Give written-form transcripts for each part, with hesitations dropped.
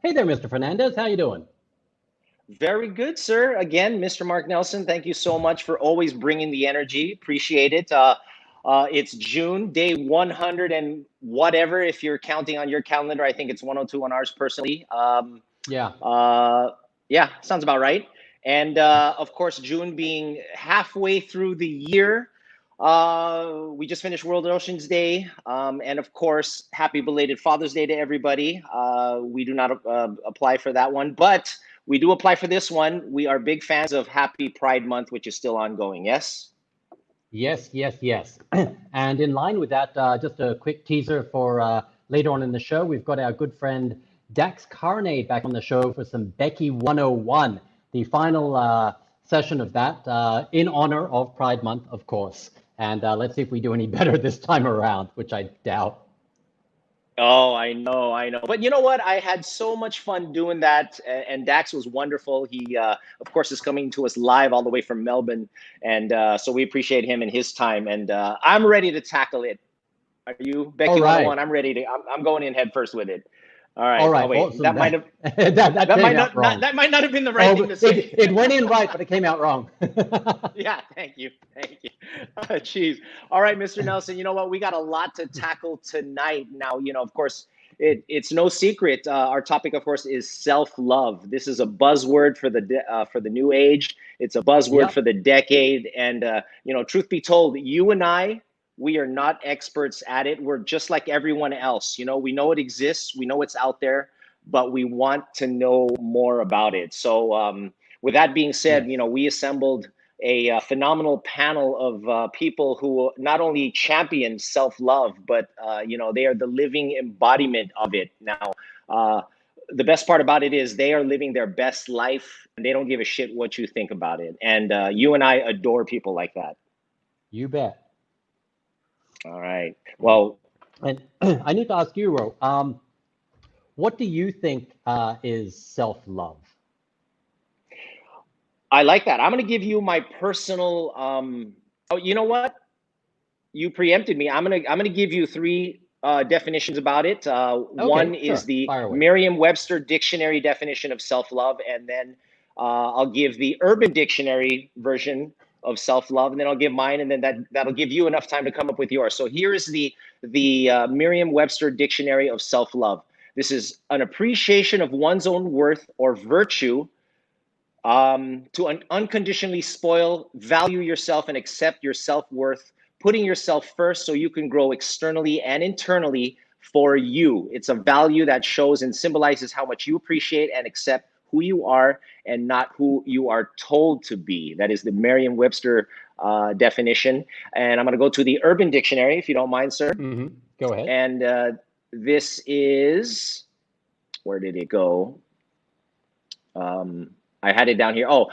Hey there, Mr. Fernandez. How you doing? Very good, sir. Again, Mr. Mark Nelson, thank you so much for always bringing the energy. Appreciate it. It's June, day 100 and whatever. If you're counting on your calendar, I think it's 102 on ours personally. Yeah. Yeah, sounds about right. And of course, June being halfway through the year, we just finished World Oceans Day. And of course, happy belated Father's Day to everybody. We do not apply for that one, but we do apply for this one. We are big fans of Happy Pride Month, which is still ongoing. Yes? Yes, yes, yes. And in line with that, just a quick teaser for later on in the show. We've got our good friend Dax Carnay back on the show for some Beki 101, the final session of that in honor of Pride Month, of course. And let's see if we do any better this time around, which I doubt. Oh, I know, I know. But you know what? I had so much fun doing that, and Dax was wonderful. He, of course, is coming to us live all the way from Melbourne, and so we appreciate him and his time. And I'm ready to tackle it. Are you, Beki All right. 101? I'm ready to. I'm going in head first with it. All right. All right. Oh wait, Awesome. that might have that might came out wrong. that might not have been the right thing to say. It went in right, but it came out wrong. Yeah, thank you. Jeez. All right, Mr. Nelson, you know what? We got a lot to tackle tonight. Now, of course, it's no secret. Our topic, of course, is self-love. This is a buzzword for the new age. It's a buzzword Yep. for the decade. And, truth be told, you and I, we are not experts at it. We're just like everyone else. We know it exists. We know it's out there, but we want to know more about it. So with that being said, Yes. we assembled a phenomenal panel of people who not only champion self-love, but they are the living embodiment of it. Now, the best part about it is they are living their best life, and they don't give a shit what you think about it. And you and I adore people like that. You bet. All right. Well, And I need to ask you, Ro, what do you think is self-love? I like that. I'm going to give you my personal. Oh, you know what? You preempted me. I'm gonna give you three definitions about it. One is the Merriam-Webster dictionary definition of self-love, and then I'll give the Urban Dictionary version of self-love, and then I'll give mine, and then that'll give you enough time to come up with yours. So here is the Merriam-Webster dictionary of self-love. This is an appreciation of one's own worth or virtue, to unconditionally spoil, value yourself, and accept your self-worth, putting yourself first so you can grow externally and internally for you. It's a value that shows and symbolizes how much you appreciate and accept who you are and not who you are told to be. That is the Merriam-Webster definition. And I'm going to go to the Urban Dictionary, if you don't mind, sir. Mm-hmm. Go ahead. And this is, where did it go? I had it down here. Oh,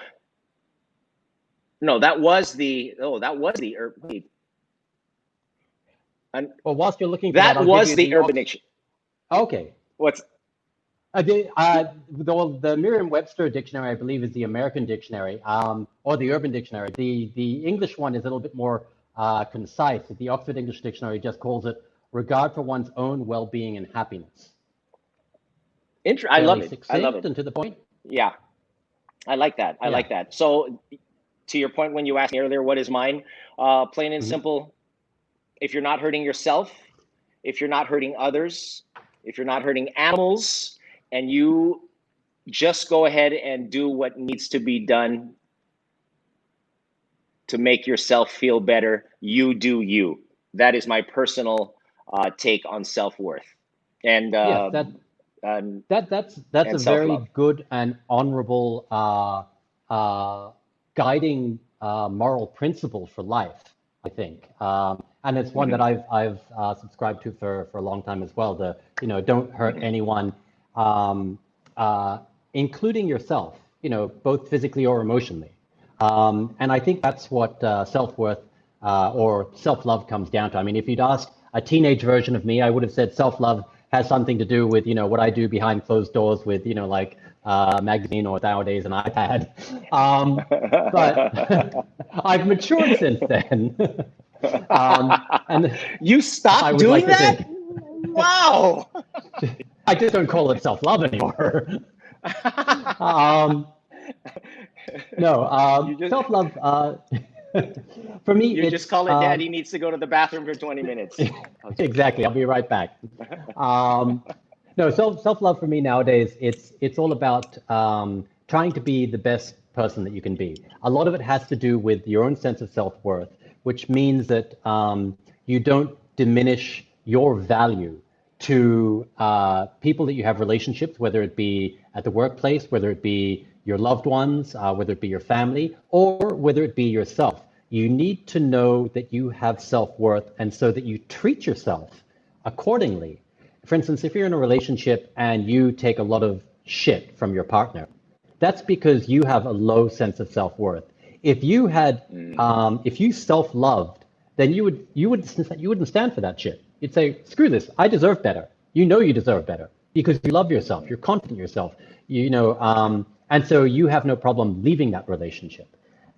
no, that was the Urban. Well, whilst you're looking for that, that was the Urban Dictionary. Okay. What's the Merriam-Webster dictionary, I believe, is the American dictionary, or the Urban Dictionary. The English one is a little bit more concise. The Oxford English Dictionary just calls it regard for one's own well-being and happiness. I love it. I love it. And to the point. Yeah, I like that. I like that. So, to your point, when you asked me earlier, what is mine? Plain and simple. If you're not hurting yourself, if you're not hurting others, if you're not hurting animals, and you just go ahead and do what needs to be done to make yourself feel better, you do you. That is my personal take on self-worth. And yes, that's a very good and honorable guiding moral principle for life, I think. And it's one that I've subscribed to for a long time as well. Don't hurt anyone, including yourself, both physically or emotionally. And I think that's what self-worth or self-love comes down to. I mean, if you'd asked a teenage version of me, I would have said self-love has something to do with, what I do behind closed doors with, like a magazine or nowadays an iPad. But I've matured since then. And you stopped doing that? Wow. I just don't call it self-love anymore. No, self-love, for me, you just call it daddy needs to go to the bathroom for 20 minutes. Exactly, I'll be right back. No, self-love for me nowadays, it's all about trying to be the best person that you can be. A lot of it has to do with your own sense of self-worth, which means that you don't diminish your value to people that you have relationships, whether it be at the workplace, whether it be your loved ones, whether it be your family, or whether it be yourself. You need to know that you have self-worth, and so that you treat yourself accordingly. For instance, if you're in a relationship and you take a lot of shit from your partner, that's because you have a low sense of self-worth. If you had, if you self-loved, then you wouldn't stand for that shit. You'd say, screw this, I deserve better. You know you deserve better because you love yourself, you're confident in yourself, and so you have no problem leaving that relationship.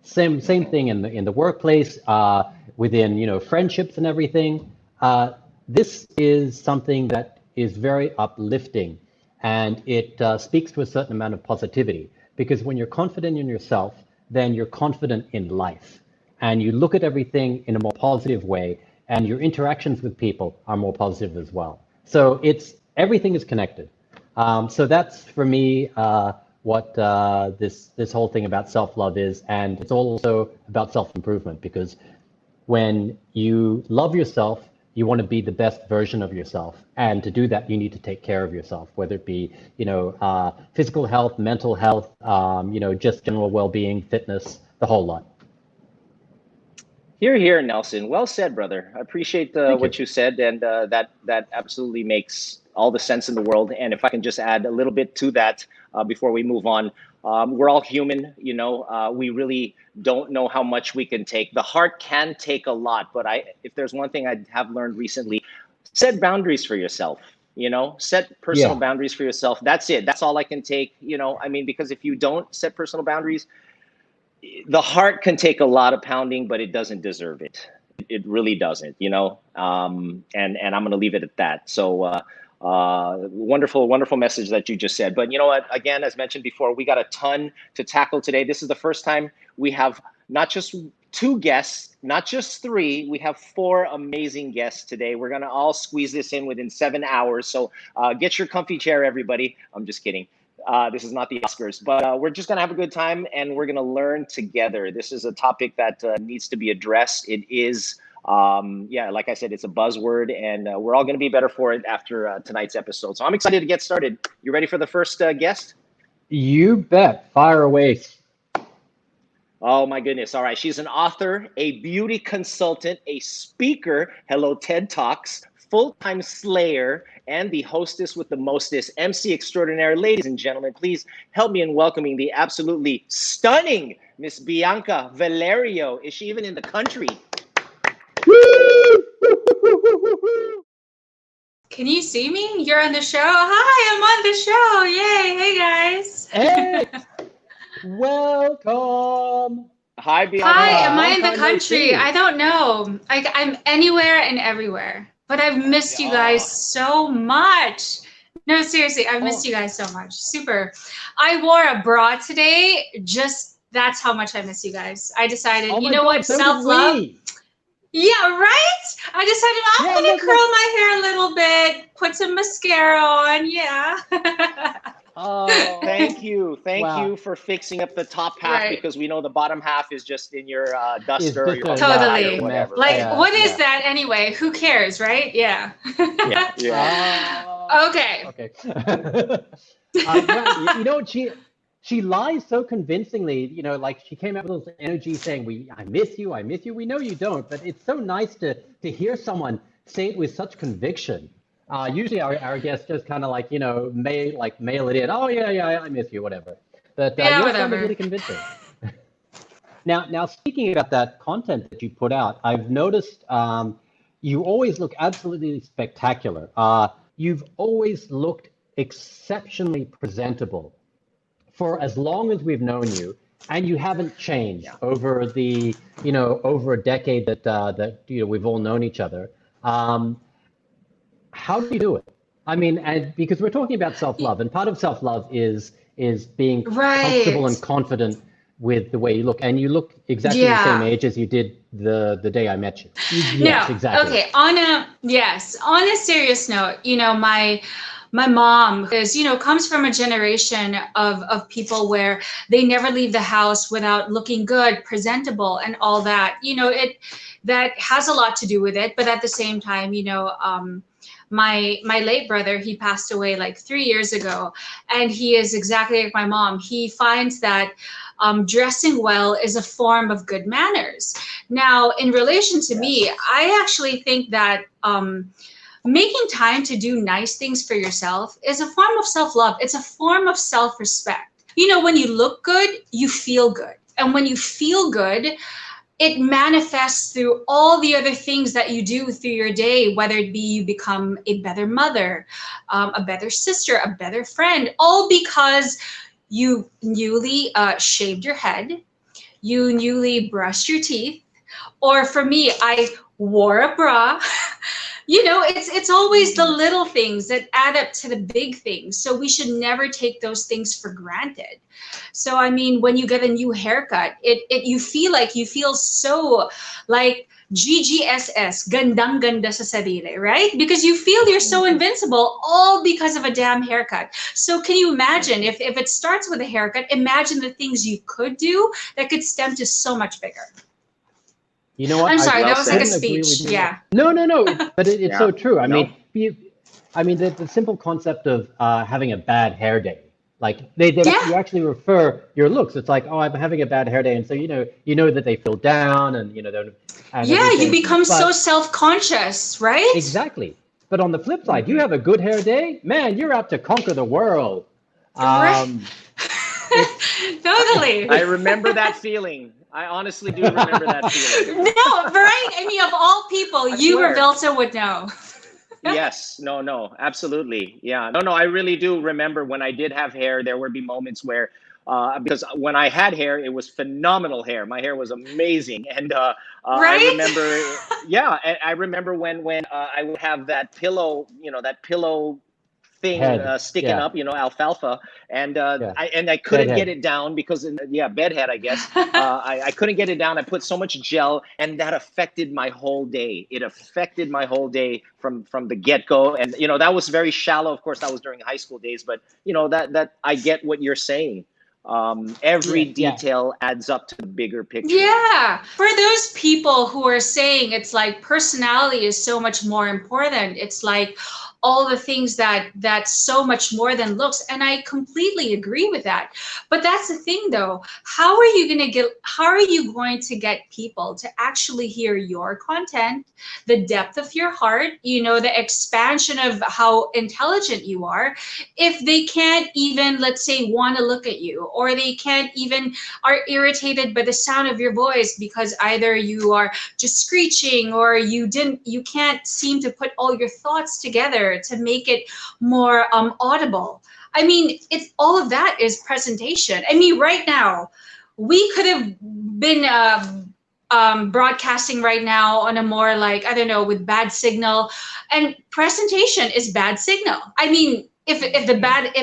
Same thing in the workplace, within friendships and everything. This is something that is very uplifting, and it speaks to a certain amount of positivity, because when you're confident in yourself, then you're confident in life, and you look at everything in a more positive way, and your interactions with people are more positive as well. So everything is connected. So that's for me what this whole thing about self-love is, and it's also about self-improvement, because when you love yourself, you want to be the best version of yourself, and to do that, you need to take care of yourself, whether it be physical health, mental health, just general well-being, fitness, the whole lot. Hear, hear, Nelson. Well said, brother. I appreciate what you said, and that absolutely makes all the sense in the world. And if I can just add a little bit to that before we move on, we're all human. We really don't know how much we can take. The heart can take a lot, but if there's one thing I have learned recently, set boundaries for yourself. Set personal boundaries for yourself. That's it. That's all I can take. Because if you don't set personal boundaries, the heart can take a lot of pounding, but it doesn't deserve it. It really doesn't, and I'm going to leave it at that. So wonderful, wonderful message that you just said. But you know what, again, as mentioned before, we got a ton to tackle today. This is the first time we have not just 2 guests, not just 3, we have 4 amazing guests today. We're going to all squeeze this in within 7 hours. So get your comfy chair, everybody. I'm just kidding. This is not the Oscars, but we're just going to have a good time, and we're going to learn together. This is a topic that needs to be addressed. It is, like I said, it's a buzzword, and we're all going to be better for it after tonight's episode. So I'm excited to get started. You ready for the first guest? You bet. Fire away. Oh, my goodness. All right. She's an author, a beauty consultant, a speaker. Hello, TED Talks. Full-time slayer, and the hostess with the mostest, MC extraordinaire. Ladies and gentlemen, please help me in welcoming the absolutely stunning Miss Bianca Valerio. Is she even in the country? Can you see me? You're on the show? Hi, I'm on the show. Yay. Hey, guys. Hey. Welcome. Hi, Bianca. Hi, am I in the country? I don't know. I'm anywhere and everywhere. But I've missed you guys so much. No, seriously, I've missed you guys so much. Super. I wore a bra today. That's how much I miss you guys. I decided, what? Self-love. Yeah, right? I decided I'm going to curl my hair a little bit, put some mascara on. Yeah. Oh, thank you. Thank you for fixing up the top half, because we know the bottom half is just in your duster or your totally. Or whatever. What is that anyway? Who cares, right? Yeah. Okay. She lies so convincingly, she came out with those energy saying, I miss you. We know you don't, but it's so nice to hear someone say it with such conviction. Usually our guests just kind of mail it in. Oh yeah, I miss you, whatever. But yours sounded really convincing. Now speaking about that content that you put out, I've noticed you always look absolutely spectacular. You've always looked exceptionally presentable for as long as we've known you, and you haven't changed over over a decade that we've all known each other. How do you do it? I mean, and because we're talking about self-love, and part of self-love is being comfortable Right. and confident with the way you look, and you look exactly the same Yeah. age as you did the day I met you. Yes, No. exactly. Okay. On a serious note, my mom is, comes from a generation of people where they never leave the house without looking good, presentable, and all that. That has a lot to do with it. But at the same time, my late brother, he passed away like 3 years ago, and he is exactly like my mom. He finds that dressing well is a form of good manners. Now, in relation to me, I actually think that making time to do nice things for yourself is a form of self-love. It's a form of self-respect. When you look good, you feel good. And when you feel good, it manifests through all the other things that you do through your day, whether it be you become a better mother, a better sister, a better friend, all because you newly shaved your head, you newly brushed your teeth, or for me, I wore a bra. It's always the little things that add up to the big things. So we should never take those things for granted. So I mean, when you get a new haircut, you feel so like GGSS, gandang ganda sa sarili, right? Because you feel you're so invincible, all because of a damn haircut. So can you imagine if it starts with a haircut, imagine the things you could do that could stem to so much bigger. You know what? I'm sorry, well that was like a said. speech. Yeah. No, but it's Yeah. so true. I No. mean, the simple concept of having a bad hair day, like you actually refer your looks. It's like, oh, I'm having a bad hair day, and so you know that they feel down, and and Yeah, everything. you become so self-conscious, right? Exactly. But on the flip side, you have a good hair day, man, you're out to conquer the world. Right. Totally. I remember that feeling. I honestly do remember that feeling. No, right? I mean, of all people, you, Roberta, would know. Yes. No, absolutely. Yeah. No, I really do remember when I did have hair, there would be moments where, because when I had hair, it was phenomenal hair. My hair was amazing. And Right? I remember, I remember when I would have that pillow, that pillow thing sticking up, alfalfa, and I couldn't get it down because bedhead, I guess. I couldn't get it down. I put so much gel, and that affected my whole day. It affected my whole day from the get-go, and that was very shallow. Of course, that was during high school days, but that I get what you're saying. Every detail adds up to the bigger picture. Yeah. For those people who are saying it's like personality is so much more important, it's like all the things that's so much more than looks, and I completely agree with that. But that's the thing, though. How are you going to get people to actually hear your content, the depth of your heart, the expansion of how intelligent you are, if they can't even, let's say, want to look at you, or they can't even are irritated by the sound of your voice because either you are just screeching or you can't seem to put all your thoughts together to make it more audible. I mean, it's all of that is presentation. I mean, right now, we could have been broadcasting right now on a more like, I don't know, with bad signal, and presentation is bad signal. I mean, if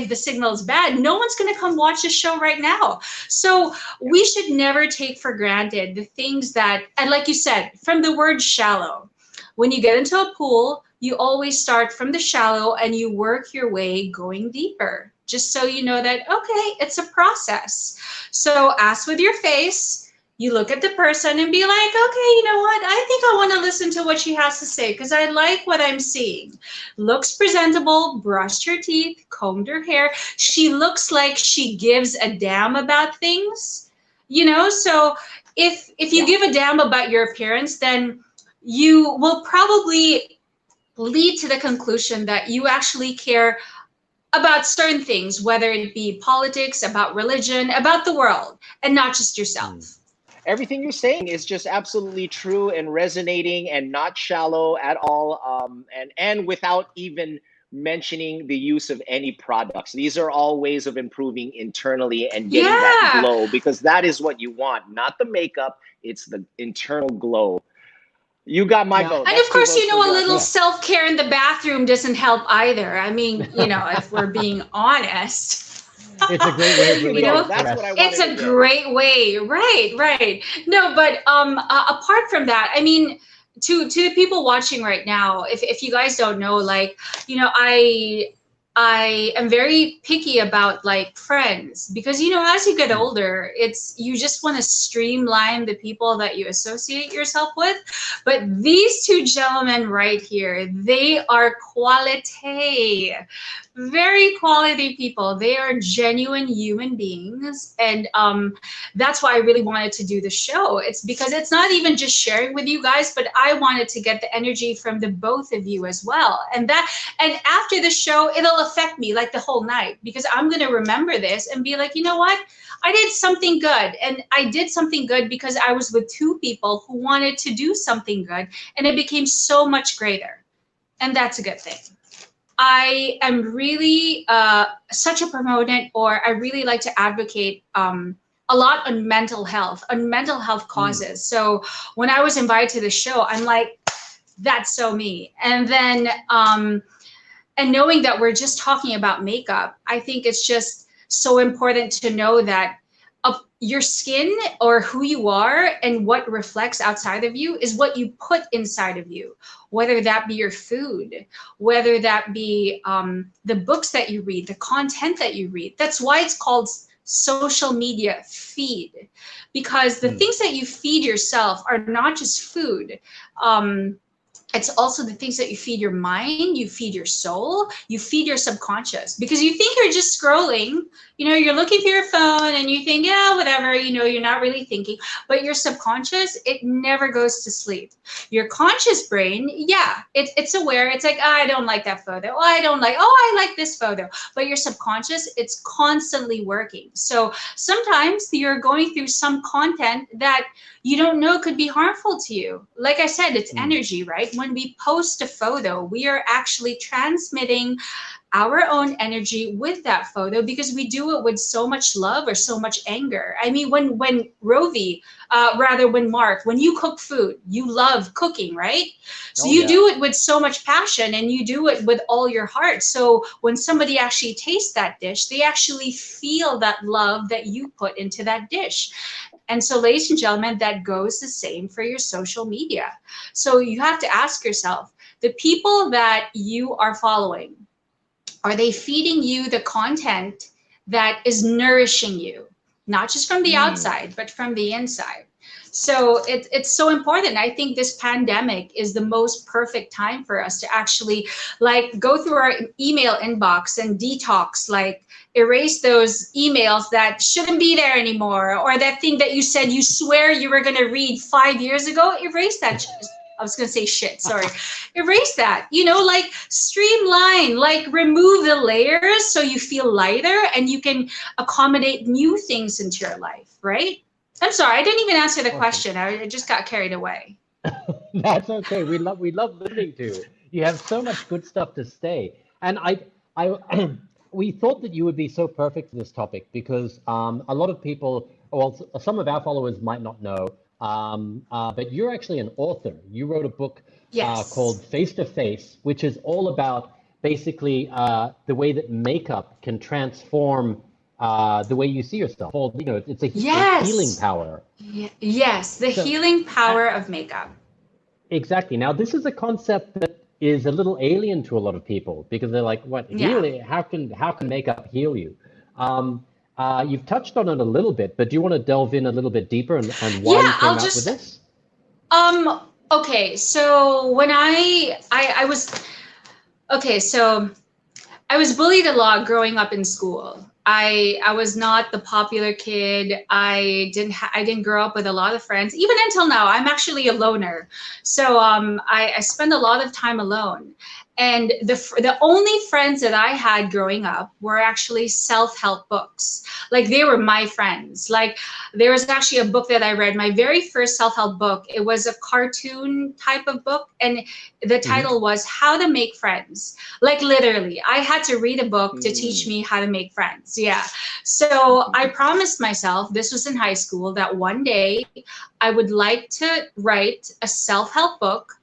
the signal is bad, no one's going to come watch the show right now. So we should never take for granted the things that, and like you said, from the word shallow, when you get into a pool, you always start from the shallow and you work your way going deeper, just so you know that, okay, it's a process. So as with your face, you look at the person and be like, okay, you know what? I think I want to listen to what she has to say because I like what I'm seeing. Looks presentable, brushed her teeth, combed her hair. She looks like she gives a damn about things, So if you give a damn about your appearance, then you will probably lead to the conclusion that you actually care about certain things, whether it be politics, about religion, about the world, and not just yourself. Everything you're saying is just absolutely true and resonating and not shallow at all, and without even mentioning the use of any products. These are all ways of improving internally and getting that glow, because that is what you want, not the makeup, it's the internal glow. You got my vote. And of course, you know, a little self-care in the bathroom doesn't help either. I mean, you know, if we're being honest. It's a great way of you know, that's what I wanted It's a great way. Right. No, but apart from that, I mean, to the people watching right now, if you guys don't know, like, you know, I am very picky about like friends, because, you know, as you get older, you just want to streamline the people that you associate yourself with. But these two gentlemen right here, they are quality, very quality people. They are genuine human beings. And that's why I really wanted to do the show. It's because it's not even just sharing with you guys, but I wanted to get the energy from the both of you as well. And after the show, it'll affect me like the whole night, because I'm going to remember this and be like, you know what? I did something good. And I did something good because I was with two people who wanted to do something good, and it became so much greater. And that's a good thing. I am really such a proponent, or I really like to advocate a lot on mental health causes. So when I was invited to the show, I'm like, that's so me. And then, and knowing that we're just talking about makeup, I think it's just so important to know that your skin, or who you are and what reflects outside of you, is what you put inside of you, whether that be your food, whether that be the books that you read, the content that you read. That's why it's called social media feed, because the things that you feed yourself are not just food. It's also the things that you feed your mind, you feed your soul, you feed your subconscious, because you think you're just scrolling, you know, you're looking through your phone and you think, yeah, whatever, you know, you're not really thinking, but your subconscious, it never goes to sleep. Your conscious brain, yeah, it's aware. It's like, oh, I don't like that photo. Oh, I like this photo. But your subconscious, it's constantly working. So sometimes you're going through some content that you don't know could be harmful to you. Like I said, it's energy, right? When we post a photo, we are actually transmitting our own energy with that photo, because we do it with so much love or so much anger. I mean, when Mark, when you cook food, you love cooking, right? So you do it with so much passion, and you do it with all your heart. So when somebody actually tastes that dish, they actually feel that love that you put into that dish. And so, ladies and gentlemen, that goes the same for your social media. So you have to ask yourself, the people that you are following, are they feeding you the content that is nourishing you, not just from the outside, but from the inside? So it's so important. I think this pandemic is the most perfect time for us to actually like go through our email inbox and detox, like erase those emails that shouldn't be there anymore, or that thing that you said you swear you were going to read 5 years ago. Erase that. I was going to say shit, sorry. Erase that, you know, like streamline, like remove the layers so you feel lighter and you can accommodate new things into your life, right? I'm sorry, I didn't even answer the question. I just got carried away. That's okay. We love listening to you. You have so much good stuff to say. And we thought that you would be so perfect for this topic, because a lot of people, well, some of our followers might not know, but you're actually an author. You wrote a book called Face to Face, which is all about basically the way that makeup can transform the way you see yourself. Well, you know, it's a healing power. Yes, the healing power of makeup. Exactly. Now, this is a concept that is a little alien to a lot of people, because they're like, "What healing? How can makeup heal you?" You've touched on it a little bit, but do you want to delve in a little bit deeper and why you came out with this? Okay, so when I was bullied a lot growing up in school. I was not the popular kid. I didn't grow up with a lot of friends. Even until now, I'm actually a loner. So I spend a lot of time alone. And the only friends that I had growing up were actually self-help books. Like, they were my friends. Like, there was actually a book that I read, my very first self-help book. It was a cartoon type of book, and the title was How to Make Friends. Like, literally, I had to read a book to teach me how to make friends. Yeah. So I promised myself, this was in high school, that one day I would like to write a self-help book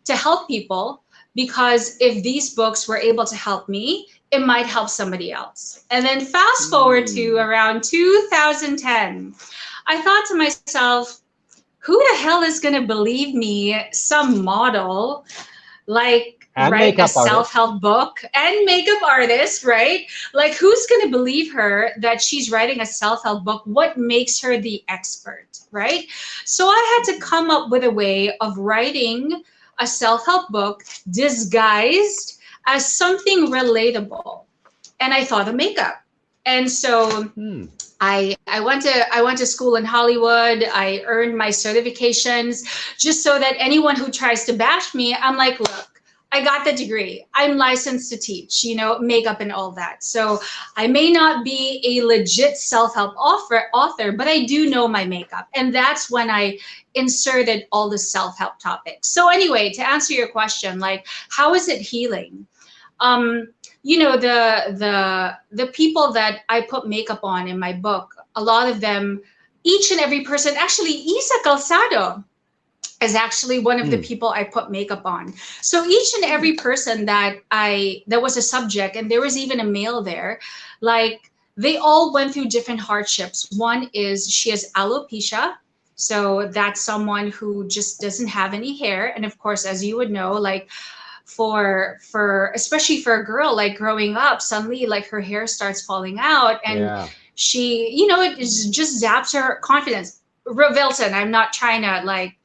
to help people, because if these books were able to help me, it might help somebody else. And then fast forward to around 2010, I thought to myself, who the hell is going to believe me, some model, like, and write a self-help book and makeup artist, right? Like, who's going to believe her that she's writing a self-help book? What makes her the expert, right? So I had to come up with a way of writing a self-help book disguised as something relatable. And I thought of makeup. And so I went to school in Hollywood. I earned my certifications just so that anyone who tries to bash me, I'm like, look, I got the degree. I'm licensed to teach, makeup and all that. So I may not be a legit self-help author, but I do know my makeup. And that's when I inserted all the self-help topics. So anyway, to answer your question, like, how is it healing? The people that I put makeup on in my book, a lot of them, each and every person, actually, Iza Calzado is actually one of the people I put makeup on. So each and every person that was a subject, and there was even a male there, like, they all went through different hardships. One is she has alopecia. So that's someone who just doesn't have any hair. And of course, as you would know, like, for especially for a girl, like, growing up, suddenly, like, her hair starts falling out, and she, it just zaps her confidence. Vilton, I'm not trying to, like,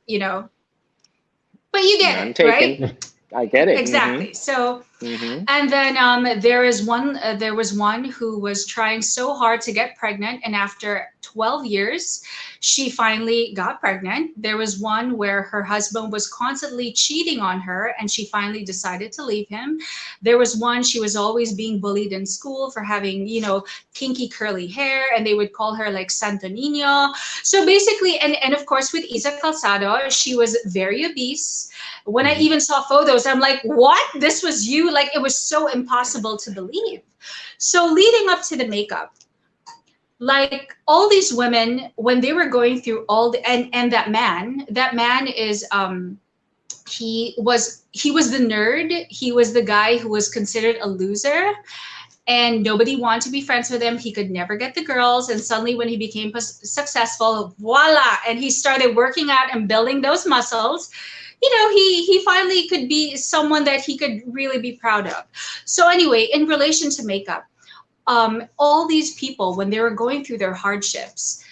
but you get it, right? I get it. Exactly. So, and then there was one who was trying so hard to get pregnant, and after 12 years, she finally got pregnant. There was one where her husband was constantly cheating on her, and she finally decided to leave him. There was one, she was always being bullied in school for having, kinky curly hair, and they would call her like Santo Niño. So basically, and of course with Iza Calzado, she was very obese. When I even saw photos, I'm like, what? This was you? Like, it was so impossible to believe. So leading up to the makeup, like, all these women, when they were going through all the, and that man is, he was the nerd. He was the guy who was considered a loser, and nobody wanted to be friends with him. He could never get the girls. And suddenly when he became successful, voila, and he started working out and building those muscles, he finally could be someone that he could really be proud of. So anyway, in relation to makeup, all these people, when they were going through their hardships,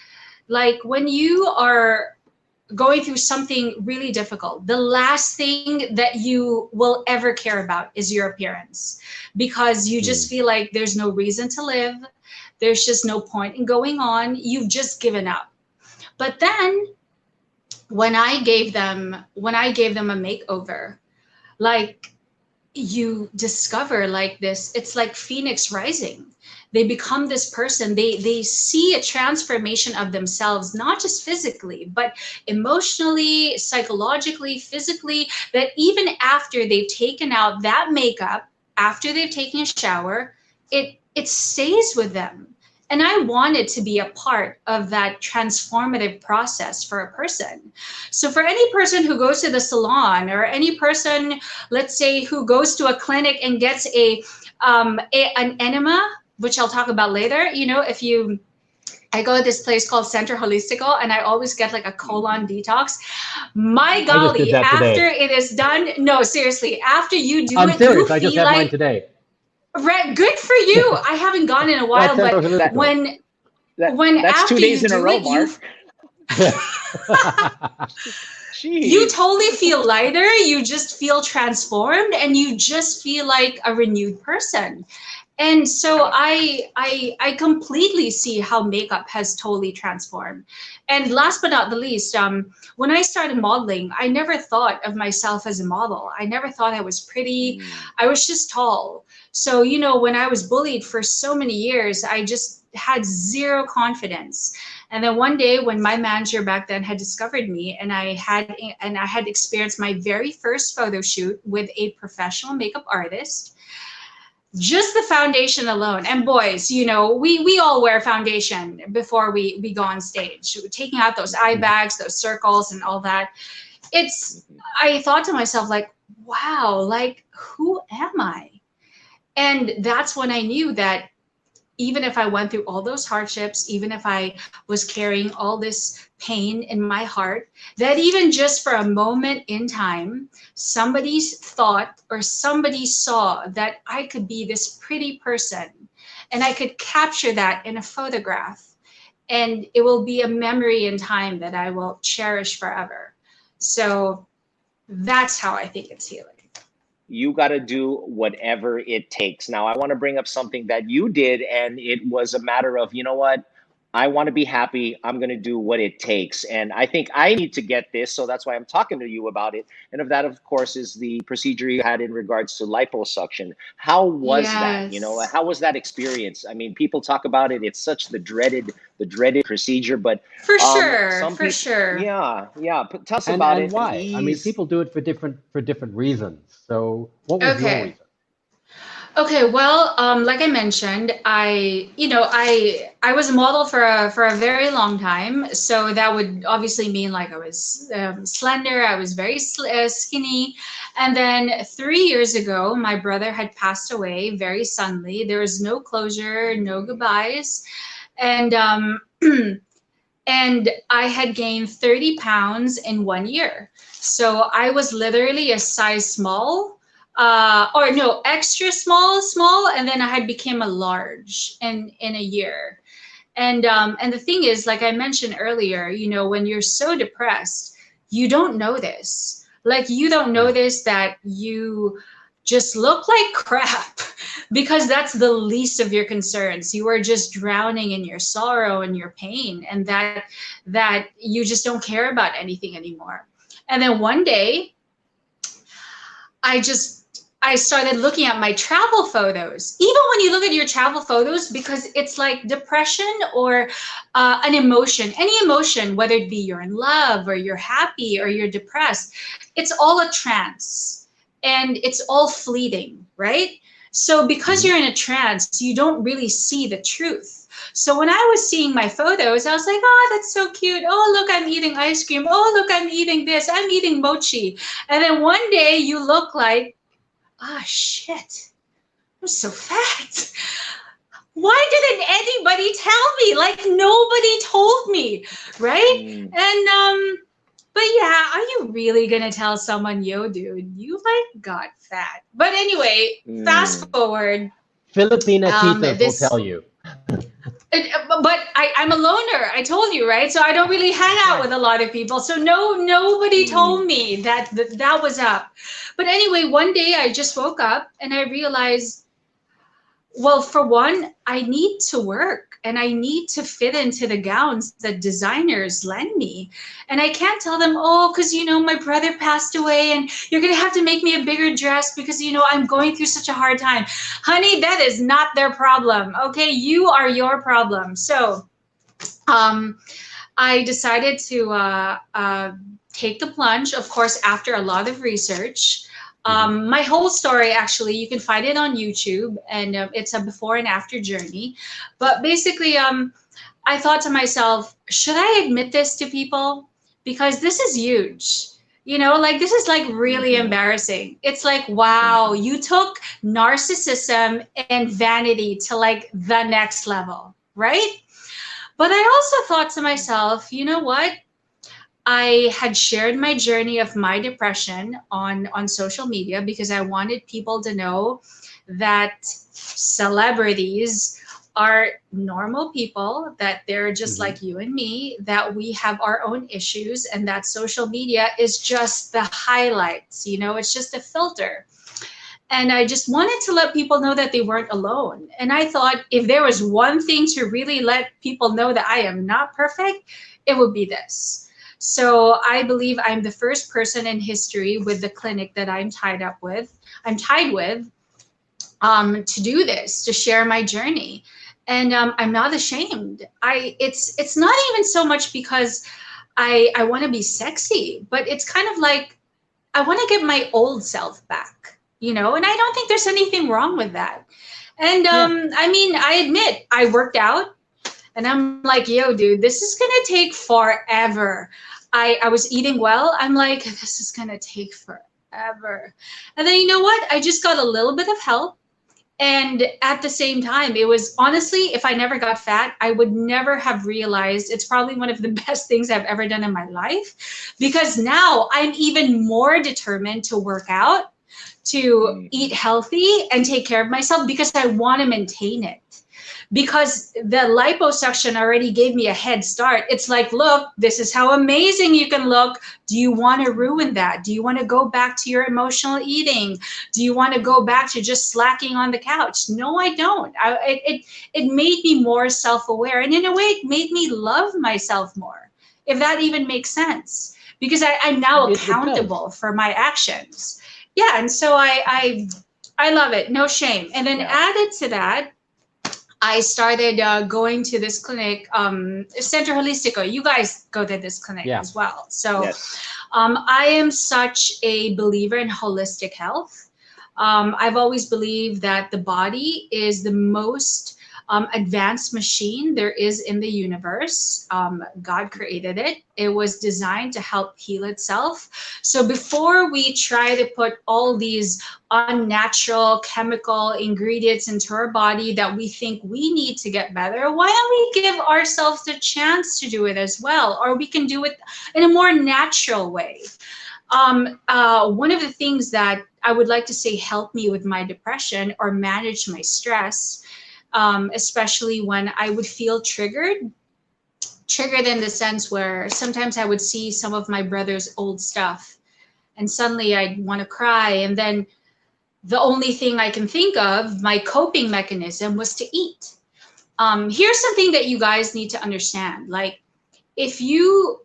like, when you are going through something really difficult, the last thing that you will ever care about is your appearance, because you just feel like there's no reason to live. There's just no point in going on. You've just given up. But then when I gave them a makeover, like, you discover, like, this, it's like Phoenix rising. They become this person. They see a transformation of themselves, not just physically, but emotionally, psychologically, physically, that even after they've taken out that makeup, after they've taken a shower, it stays with them. And I wanted to be a part of that transformative process for a person. So for any person who goes to the salon, or any person, let's say, who goes to a clinic and gets an enema, which I'll talk about later, I go to this place called Centro Holistico, and I always get like a colon detox. My golly, after it is done, no, seriously, after you do I'm it, serious. I just had mine today. Good for you. I haven't gone in a while, but that's after 2 days you in a do row, it, Mark. you totally feel lighter. You just feel transformed, and you just feel like a renewed person. And so I completely see how makeup has totally transformed. And last but not the least, when I started modeling, I never thought of myself as a model. I never thought I was pretty. I was just tall. So, when I was bullied for so many years, I just had zero confidence. And then one day, when my manager back then had discovered me, and I had experienced my very first photo shoot with a professional makeup artist, just the foundation alone, and boys, you know, we all wear foundation before we go on stage, taking out those eye bags, those circles and all that. I thought to myself, like, wow, like, who am I? And that's when I knew that even if I went through all those hardships, even if I was carrying all this pain in my heart, that even just for a moment in time, somebody thought or somebody saw that I could be this pretty person and I could capture that in a photograph, and it will be a memory in time that I will cherish forever. So that's how I think it's healing. You got to do whatever it takes. Now, I want to bring up something that you did, and it was a matter of, you know what? I want to be happy. I'm going to do what it takes. And I think I need to get this. So that's why I'm talking to you about it. And of that, of course, is the procedure you had in regards to liposuction. How was that? You know, how was that experience? I mean, people talk about it. It's such the dreaded procedure, but for sure. Yeah. Tell us about it. Why? I mean, people do it for different reasons. So what was your reason? Okay, well, like I mentioned, I was a model for a very long time. So that would obviously mean like I was slender, I was very skinny. And then 3 years ago, my brother had passed away very suddenly. There was no closure, no goodbyes. And and I had gained 30 pounds in 1 year. So I was literally a size small. Extra small, and then I had become a large in a year. And the thing is, like I mentioned earlier, you know, when you're so depressed, you don't know this. Like, you don't notice that you just look like crap, because that's the least of your concerns. You are just drowning in your sorrow and your pain, and that you just don't care about anything anymore. And then one day, I started looking at my travel photos. Even when you look at your travel photos, because it's like depression or an emotion, any emotion, whether it be you're in love or you're happy or you're depressed, it's all a trance and it's all fleeting, right? So because you're in a trance, you don't really see the truth. So when I was seeing my photos, I was like, oh, that's so cute. Oh, look, I'm eating ice cream. Oh, look, I'm eating this. I'm eating mochi. And then one day you look like, ah, shit, I'm so fat. Why didn't anybody tell me? Like, nobody told me, right? And, but yeah, are you really gonna tell someone, yo, dude, you like got fat? But anyway, fast forward. Filipina titas will tell you. But I'm a loner, I told you, right? So I don't really hang out with a lot of people. So nobody told me that was up. But anyway, one day I just woke up and I realized, well, for one, I need to work and I need to fit into the gowns that designers lend me. And I can't tell them, oh, because, you know, my brother passed away and you're going to have to make me a bigger dress because, you know, I'm going through such a hard time. Honey, that is not their problem. Okay, you are your problem. So I decided to take the plunge, of course, after a lot of research. My whole story, actually, you can find it on YouTube, and it's a before and after journey. But basically, I thought to myself, should I admit this to people? Because this is huge. You know, like, this is like really embarrassing. It's like, wow, you took narcissism and vanity to like the next level, right? But I also thought to myself, you know what? I had shared my journey of my depression on social media because I wanted people to know that celebrities are normal people, that they're just like you and me, that we have our own issues, and that social media is just the highlights, you know, it's just a filter. And I just wanted to let people know that they weren't alone. And I thought if there was one thing to really let people know that I am not perfect, it would be this. So I believe I'm the first person in history with the clinic that I'm tied with, to do this, to share my journey. And I'm not ashamed. It's not even so much because I want to be sexy, but it's kind of like I want to get my old self back. you know, and I don't think there's anything wrong with that. And I mean, I admit I worked out and I'm like, yo, dude, this is going to take forever. I was eating well. I'm like, this is going to take forever. And then you know what? I just got a little bit of help. And at the same time, it was honestly, if I never got fat, I would never have realized it's probably one of the best things I've ever done in my life, because now I'm even more determined to work out, to eat healthy and take care of myself, because I want to maintain it. Because the liposuction already gave me a head start. It's like, look, this is how amazing you can look. Do you want to ruin that? Do you want to go back to your emotional eating? Do you want to go back to just slacking on the couch? No, I don't. It made me more self-aware. And in a way, it made me love myself more, if that even makes sense. Because I'm now accountable for my actions. Yeah, and so I love it. No shame. And then added to that, I started going to this clinic, Centro Holistico. You guys go to this clinic as well. So I am such a believer in holistic health. I've always believed that the body is the most advanced machine there is in the universe. God created it. It was designed to help heal itself. So before we try to put all these unnatural chemical ingredients into our body that we think we need to get better, why don't we give ourselves the chance to do it as well? Or we can do it in a more natural way. One of the things that I would like to say helped me with my depression or manage my stress, especially when I would feel triggered in the sense where sometimes I would see some of my brother's old stuff and suddenly I'd want to cry. And then the only thing I can think of, my coping mechanism, was to eat. Here's something that you guys need to understand. Like, if you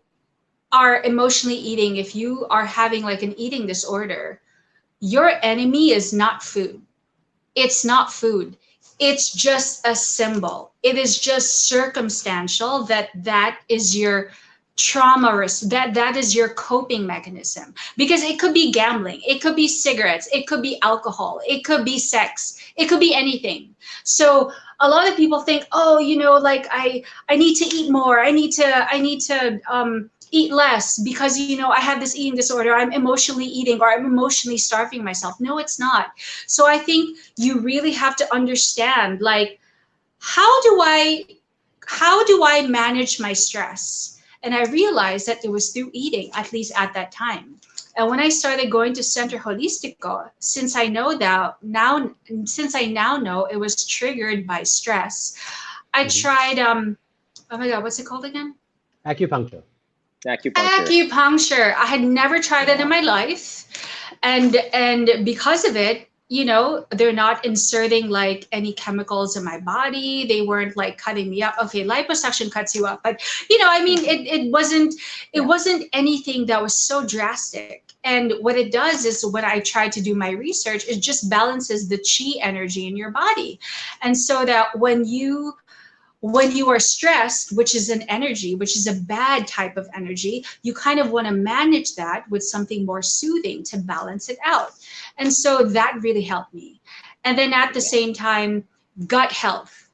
are emotionally eating, if you are having like an eating disorder, your enemy is not food. It's not food. It's just a symbol. It is just circumstantial that is your trauma risk, that is your coping mechanism. Because it could be gambling, it could be cigarettes, it could be alcohol, it could be sex, it could be anything. So a lot of people think, oh, you know, like I need to eat more, I need to eat less because, you know, I have this eating disorder, I'm emotionally eating, or I'm emotionally starving myself. No, it's not. So I think you really have to understand, like, how do I manage my stress? And I realized that it was through eating, at least at that time. And when I started going to Centro Holistico, since I now know it was triggered by stress, I tried, oh my God, what's it called again? Acupuncture. Acupuncture. I had never tried it in my life. And because of it, you know, they're not inserting like any chemicals in my body. They weren't like cutting me up. Okay, liposuction cuts you up, but you know, I mean, it wasn't anything that was so drastic. And what it does is, when I tried to do my research, it just balances the chi energy in your body. And so that when you are stressed, which is an energy, which is a bad type of energy, you kind of want to manage that with something more soothing to balance it out. And so that really helped me. And then at the same time, gut health.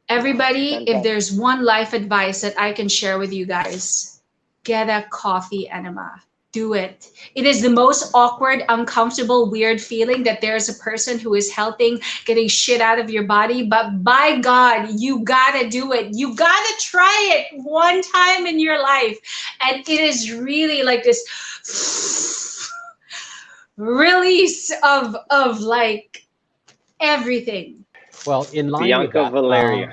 Everybody, if there's one life advice that I can share with you guys, get a coffee enema. Do it. It is the most awkward, uncomfortable, weird feeling that there's a person who is helping getting shit out of your body. But by God, you gotta do it. You gotta try it one time in your life. And it is really like this release of like everything. Well, in line Bianca with that, Valerio.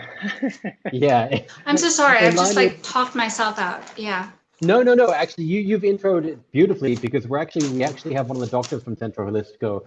Yeah. I'm so sorry. I've just like talked myself out. Yeah. No. Actually, you've introed it beautifully, because we actually have one of the doctors from Centro Holistico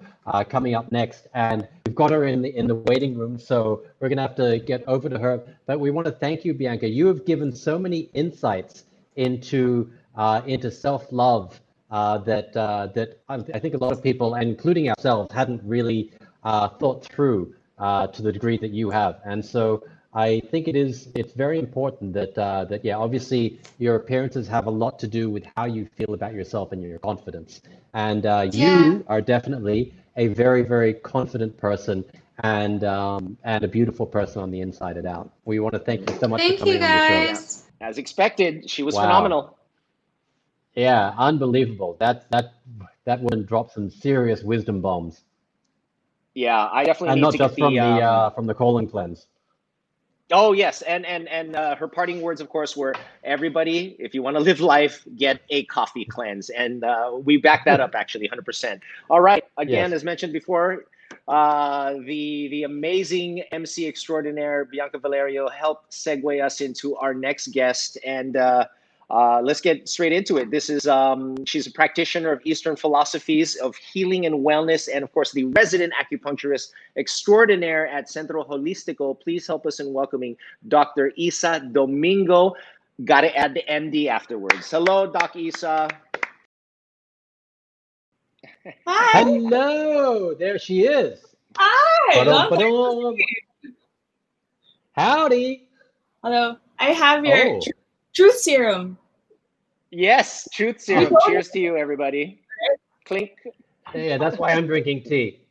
coming up next, and we've got her in the waiting room, so we're gonna have to get over to her. But we want to thank you, Bianca. You have given so many insights into self-love that I think a lot of people, including ourselves, hadn't really thought through to the degree that you have. And so I think it's very important that yeah, obviously your appearances have a lot to do with how you feel about yourself and your confidence. And you are definitely a very, very confident person and a beautiful person on the inside and out. We want to thank you so much for Thank coming you on the show. guys. As expected, she was Wow. phenomenal. Yeah, unbelievable. That woman dropped some serious wisdom bombs. Yeah, I definitely And need not to just get the from the colon cleanse. Oh yes, and her parting words, of course, were everybody, if you want to live life, get a coffee cleanse, and we back that up actually 100%. All right, again, Yes. as mentioned before, the amazing MC extraordinaire Bianca Valerio helped segue us into our next guest, and let's get straight into it. This is she's a practitioner of Eastern philosophies of healing and wellness, and of course, the resident acupuncturist extraordinaire at Centro Holistico. Please help us in welcoming Dr. Issa Domingo. Got to add the MD afterwards. Hello, Doc Issa. Hi. Hello, there she is. Hi. Howdy. Hello. I have your truth serum. Yes, truth serum. Cheers to you, everybody. Clink. Yeah, that's why I'm drinking tea.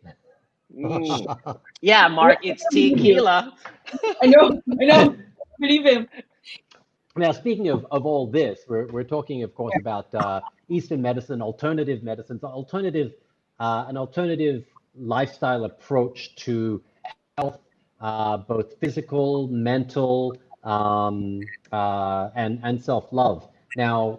Yeah, Mark, it's tequila. I know. Believe him. Now, speaking of all this, we're talking, of course, about Eastern medicine, alternative medicines, an alternative lifestyle approach to health, both physical, mental, and self-love. Now,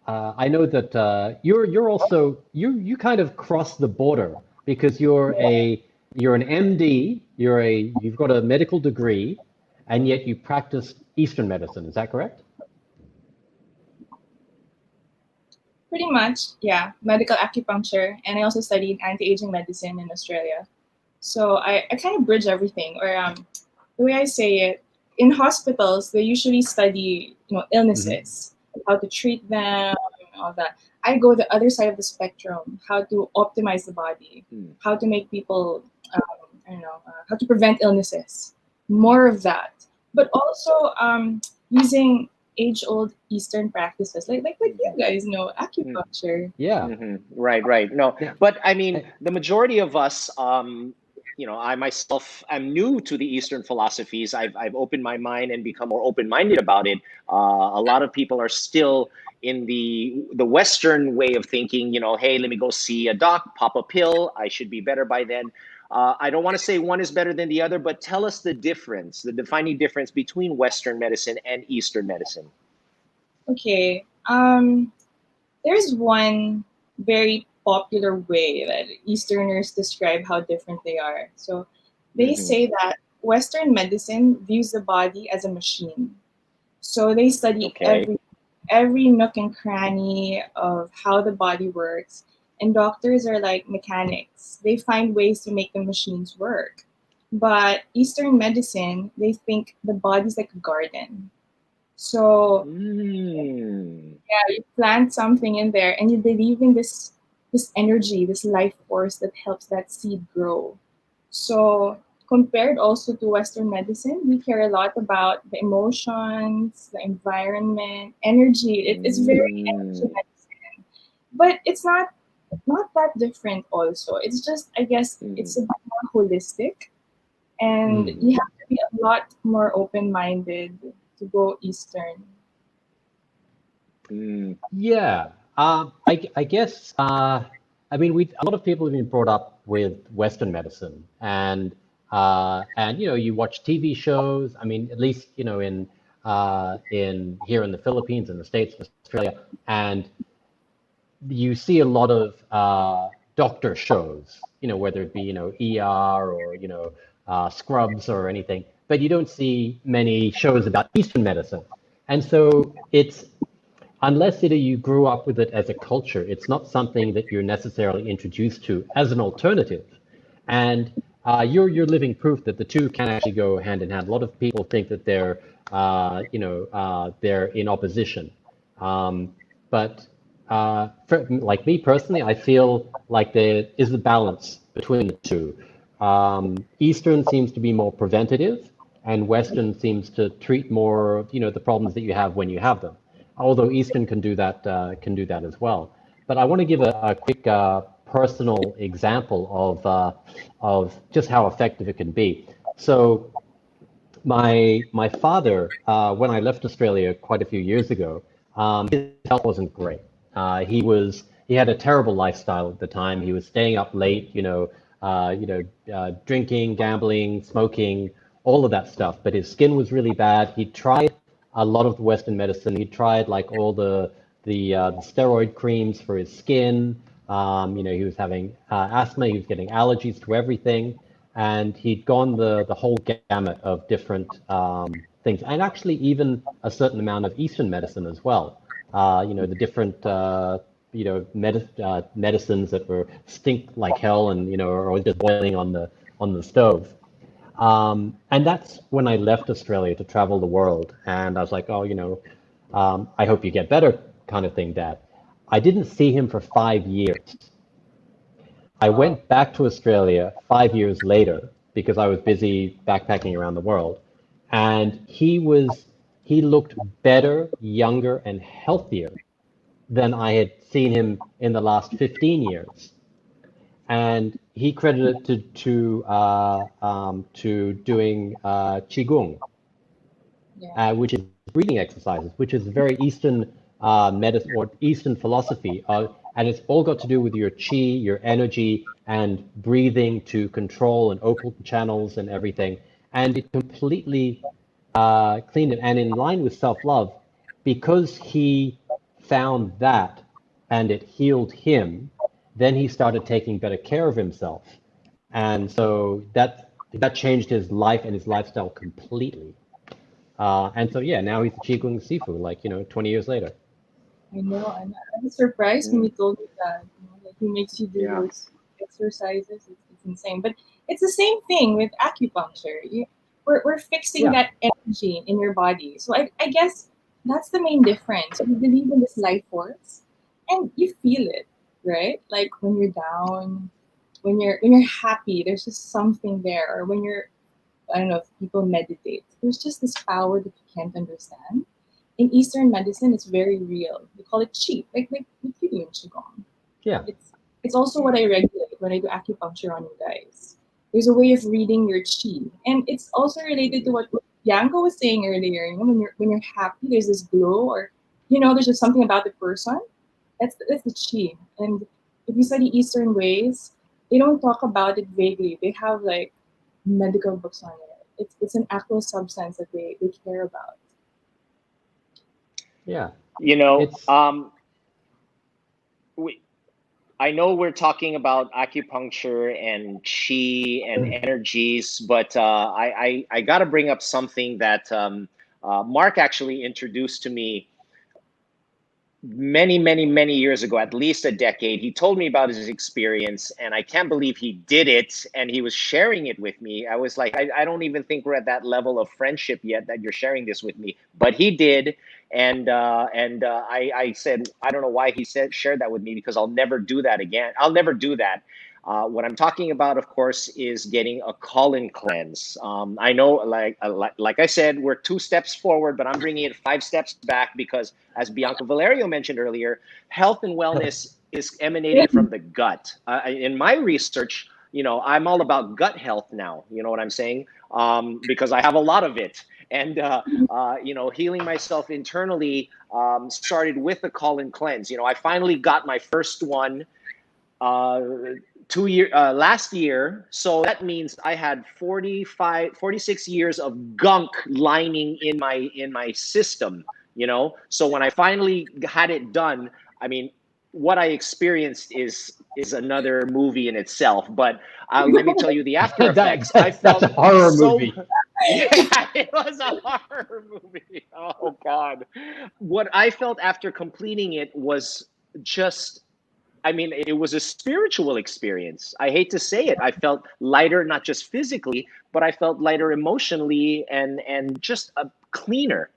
I know that you're also you kind of cross the border because you're an MD, you've got a medical degree, and yet you practice Eastern medicine. Is that correct? Pretty much, yeah. Medical acupuncture, and I also studied anti-aging medicine in Australia. So I kind of bridge everything. Or the way I say it, in hospitals they usually study illnesses, how to treat them, and all that. I go the other side of the spectrum, how to optimize the body, how to make people, how to prevent illnesses. More of that, but also using age-old Eastern practices, like you guys know, acupuncture. Yeah. Right. No, but I mean, the majority of us, I myself am new to the Eastern philosophies. I've opened my mind and become more open-minded about it. A lot of people are still in the Western way of thinking. Hey, let me go see a doc, pop a pill. I should be better by then. I don't want to say one is better than the other, but tell us the difference, the defining difference between Western medicine and Eastern medicine. Okay. There's one very popular way that Easterners describe how different they are. So they say that Western medicine views the body as a machine. So they study every nook and cranny of how the body works. And doctors are like mechanics. They find ways to make the machines work. But Eastern medicine, they think the body's like a garden. So yeah, you plant something in there and you believe in this energy, this life force that helps that seed grow. So compared also to Western medicine, we care a lot about the emotions, the environment, energy. It's very energy medicine. But it's not that different also. It's just, I guess, it's a bit more holistic. And you have to be a lot more open-minded to go Eastern. Yeah. I guess, I mean, a lot of people have been brought up with Western medicine and you watch TV shows. I mean, at least, in here in the Philippines, in the States, Australia, and you see a lot of doctor shows, whether it be, ER or, Scrubs or anything, but you don't see many shows about Eastern medicine. And so unless you grew up with it as a culture, it's not something that you're necessarily introduced to as an alternative. And you're living proof that the two can actually go hand in hand. A lot of people think that they're in opposition. But like me personally, I feel like there is a balance between the two. Eastern seems to be more preventative, and Western seems to treat more, the problems that you have when you have them. Although Eastern can do that as well. But I want to give a quick personal example of just how effective it can be. So my father, when I left Australia quite a few years ago, his health wasn't great. He had a terrible lifestyle at the time. He was staying up late, drinking, gambling, smoking, all of that stuff. But his skin was really bad. He tried a lot of the Western medicine. He tried like all the steroid creams for his skin. He was having asthma. He was getting allergies to everything, and he'd gone the whole gamut of different things, and actually even a certain amount of Eastern medicine as well. The different medicines that were stink like hell, and or just boiling on the stove. And that's when I left Australia to travel the world, and I was like, I hope you get better, kind of thing, Dad. I didn't see him for 5 years. I went back to Australia 5 years later because I was busy backpacking around the world, and he looked better, younger, and healthier than I had seen him in the last 15 years. And he credited to doing qigong, which is breathing exercises, which is very Eastern medicine or Eastern philosophy, and it's all got to do with your qi, your energy, and breathing to control and open channels and everything. And it completely cleaned it, and in line with self-love, because he found that and it healed him. Then he started taking better care of himself, and so that changed his life and his lifestyle completely. And so now he's a qigong sifu, 20 years later. I know, and I was surprised when you told me that. Like he makes you do those exercises. It's insane, but it's the same thing with acupuncture. We're fixing that energy in your body. So I guess that's the main difference. You believe in this life force, and you feel it. Right? Like when you're down, when you're happy, there's just something there. Or when you're, I don't know, if people meditate, there's just this power that you can't understand. In Eastern medicine, it's very real. They call it qi, like what you do in qigong. Yeah. It's also what I regulate when I do acupuncture on you guys. There's a way of reading your qi, and it's also related to what Bianca was saying earlier. When you're happy, there's this glow, or there's just something about the person. That's the qi. And if you study Eastern ways, they don't talk about it vaguely. They have like medical books on it. It's an actual substance that they care about. Yeah. I know we're talking about acupuncture and qi and energies, but I got to bring up something that Mark actually introduced to me many, many, many years ago, at least a decade. He told me about his experience, and I can't believe he did it, and he was sharing it with me. I was like, I don't even think we're at that level of friendship yet that you're sharing this with me, but he did. And I said, I don't know why he shared that with me, because I'll never do that again. I'll never do that. What I'm talking about, of course, is getting a colon cleanse. I know, like I said, we're 2 steps forward, but I'm bringing it 5 steps back, because as Bianca Valerio mentioned earlier, health and wellness is emanating from the gut. In my research, I'm all about gut health now. You know what I'm saying? Because I have a lot of it. And, healing myself internally started with the colon cleanse. I finally got my first one last year. So that means I had 46 years of gunk lining in my system, So when I finally had it done, I mean, what I experienced is another movie in itself. But let me tell you the after effects. I felt that's a horror movie. Yeah, it was a horror movie. Oh God. What I felt after completing it was just, it was a spiritual experience. I hate to say it. I felt lighter, not just physically, but I felt lighter emotionally and just cleaner.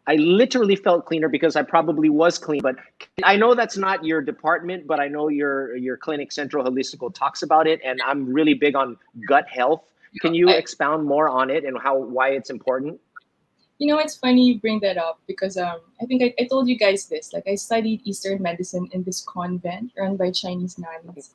I literally felt cleaner, because I probably was clean. But I know that's not your department, but I know your clinic, Central Holistical, talks about it. And I'm really big on gut health. Can you expound more on it and why it's important? You know, it's funny you bring that up because I think I told you guys this. Like, I studied Eastern medicine in this convent run by Chinese nuns,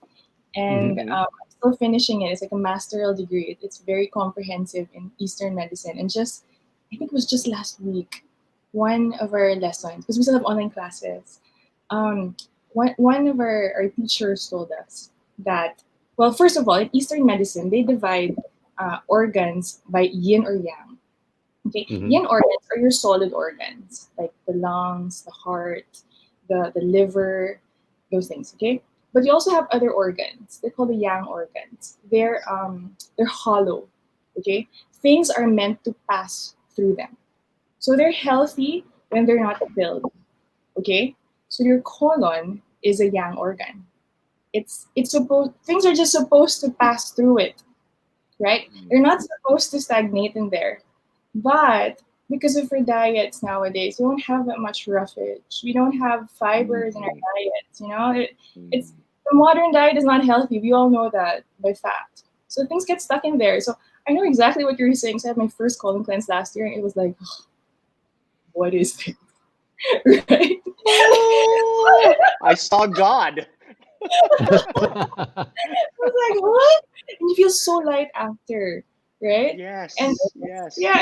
and I'm still finishing it. It's like a master's degree. It's very comprehensive in Eastern medicine. And just, I think it was just last week, one of our lessons, because we still have online classes, one of our teachers told us that, well, first of all, in Eastern medicine, they divide organs by yin or yang. Okay, yin organs are your solid organs, like the lungs, the heart, the liver, those things. Okay, but you also have other organs. They're called the yang organs. They're hollow. Okay, things are meant to pass through them, so they're healthy when they're not filled. Okay, so your colon is a yang organ. It's supposed, things are just supposed to pass through it, right? They're not supposed to stagnate in there. But because of our diets nowadays, we don't have that much roughage. We don't have fibers in our diets. You know, it's the modern diet is not healthy. We all know that by fact. So things get stuck in there. So I know exactly what you're saying. So I had my first colon cleanse last year, and it was like, oh, what is this? Right? I saw God. I was like, what? And you feel so light after. Right? Yes. And yes. Yeah.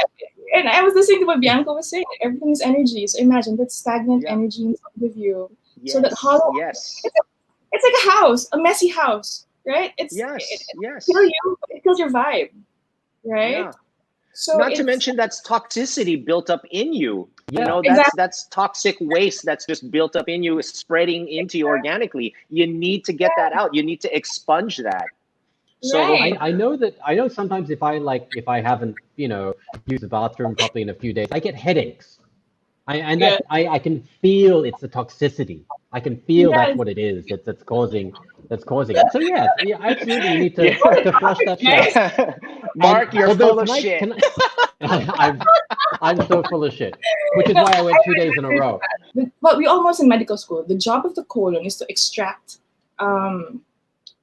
And I was listening to what Bianca was saying. Everything is energy. So imagine that stagnant energy inside of you. Yes. So that hollow. Yes. It's like a house, a messy house, right? It kills you. It kills your vibe, right? Yeah. So not to mention that's toxicity built up in you. Yeah. You know, that's toxic waste that's just built up in you, spreading into you organically. You need to get that out. You need to expunge that. So right. I know sometimes if I haven't, used the bathroom properly in a few days, I get headaches. I can feel it's the toxicity. I can feel that's what it is that's causing it. So yeah, absolutely, you need to flush that shit out. Mark, you're full of shit. I'm so full of shit, which is why I went 2 days in a row. But we almost in medical school. The job of the colon is to extract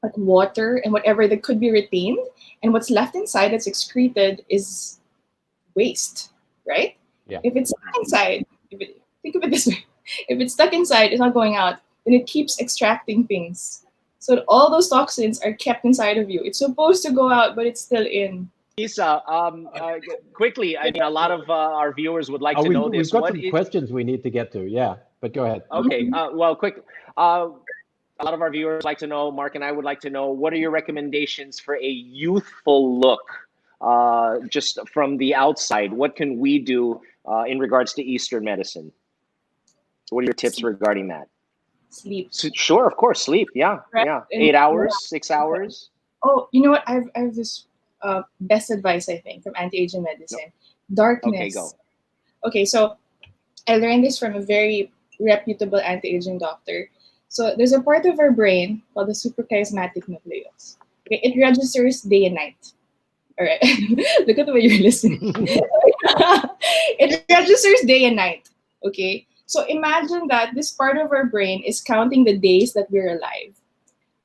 like water and whatever that could be retained, and what's left inside that's excreted is waste, right? Yeah. If it's stuck inside, think of it this way: if it's stuck inside, it's not going out, then it keeps extracting things. So that all those toxins are kept inside of you. It's supposed to go out, but it's still in. Isa, quickly, I mean, a lot of our viewers would like to know this. We've got some questions we need to get to. Yeah, but go ahead. Okay. Well, quick. A lot of our viewers like to know, Mark and I would like to know, what are your recommendations for a youthful look, just from the outside? What can we do in regards to Eastern medicine? What are your tips regarding that? Sleep. So, sure, of course, sleep. Yeah, right. Yeah. 8 hours, 6 hours. Oh, you know what? I have this best advice, I think, from anti-aging medicine. No. Darkness. Okay, go. Okay, so I learned this from a very reputable anti-aging doctor. So there's a part of our brain called the suprachiasmatic nucleus. Okay, it registers day and night. All right, look at the way you're listening. It registers day and night. Okay, so imagine that this part of our brain is counting the days that we're alive.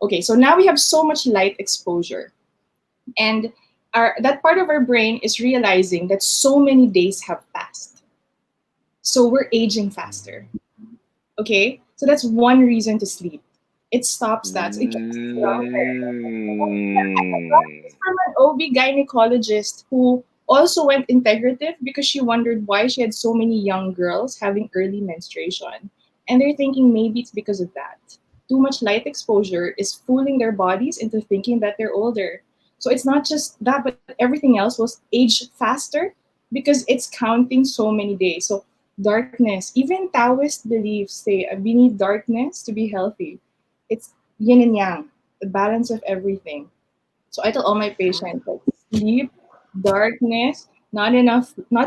Okay, so now we have so much light exposure, and that part of our brain is realizing that so many days have passed. So we're aging faster. Okay. So that's one reason to sleep. It stops that. So it keeps you younger. I got this from an OB gynecologist who also went integrative because she wondered why she had so many young girls having early menstruation. And they're thinking maybe it's because of that. Too much light exposure is fooling their bodies into thinking that they're older. So it's not just that, but everything else will age faster because it's counting so many days. So darkness, even Taoist beliefs say we need darkness to be healthy. It's yin and yang, the balance of everything. So I tell all my patients, like, sleep, darkness, not